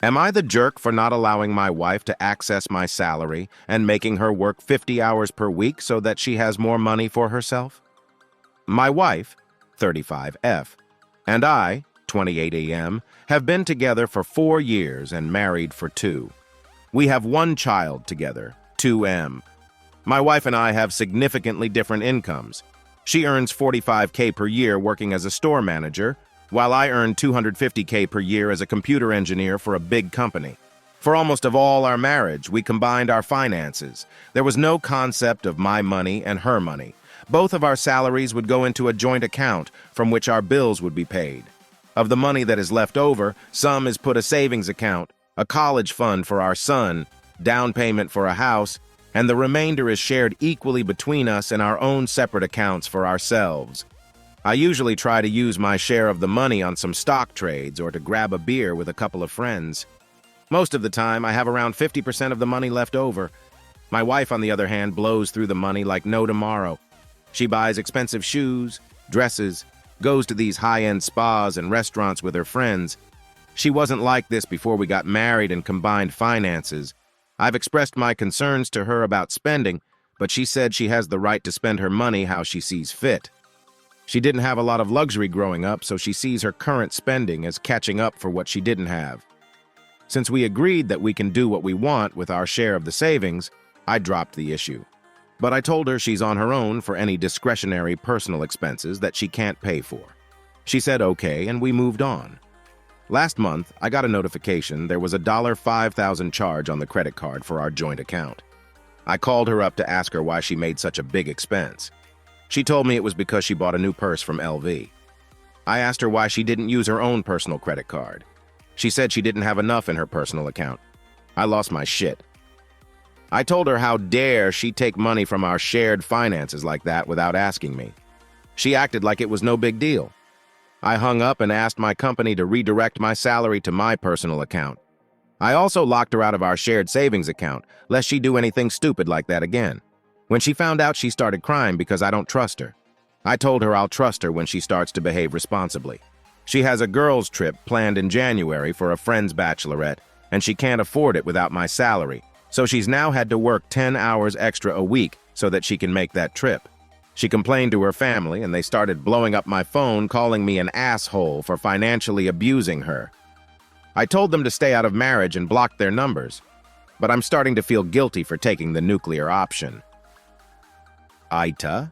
Am I the jerk for not allowing my wife to access my salary and making her work 50 hours per week so that she has more money for herself? My wife, 35F, and I, 28AM, have been together for 4 years and married for 2. We have 1 child together, 2M. My wife and I have significantly different incomes. She earns $45K per year working as a store manager, while I earn $250K per year as a computer engineer for a big company. For almost of all our marriage, we combined our finances. There was no concept of my money and her money. Both of our salaries would go into a joint account from which our bills would be paid. Of the money that is left over, some is put a savings account, a college fund for our son, down payment for a house, and the remainder is shared equally between us in our own separate accounts for ourselves. I usually try to use my share of the money on some stock trades or to grab a beer with a couple of friends. Most of the time, I have around 50% of the money left over. My wife, on the other hand, blows through the money like no tomorrow. She buys expensive shoes, dresses, goes to these high-end spas and restaurants with her friends. She wasn't like this before we got married and combined finances. I've expressed my concerns to her about spending, but she said she has the right to spend her money how she sees fit. She didn't have a lot of luxury growing up, so she sees her current spending as catching up for what she didn't have. Since we agreed that we can do what we want with our share of the savings, I dropped the issue. But I told her she's on her own for any discretionary personal expenses that she can't pay for. She said okay, and we moved on. Last month, I got a notification there was a $5,000 charge on the credit card for our joint account. I called her up to ask her why she made such a big expense. She told me it was because she bought a new purse from LV. I asked her why she didn't use her own personal credit card. She said she didn't have enough in her personal account. I lost my shit. I told her how dare she take money from our shared finances like that without asking me. She acted like it was no big deal. I hung up and asked my company to redirect my salary to my personal account. I also locked her out of our shared savings account, lest she do anything stupid like that again. When she found out, she started crying because I don't trust her. I told her I'll trust her when she starts to behave responsibly. She has a girls' trip planned in January for a friend's bachelorette, and she can't afford it without my salary, so she's now had to work 10 hours extra a week so that she can make that trip. She complained to her family, and they started blowing up my phone, calling me an asshole for financially abusing her. I told them to stay out of marriage and blocked their numbers, but I'm starting to feel guilty for taking the nuclear option. AITA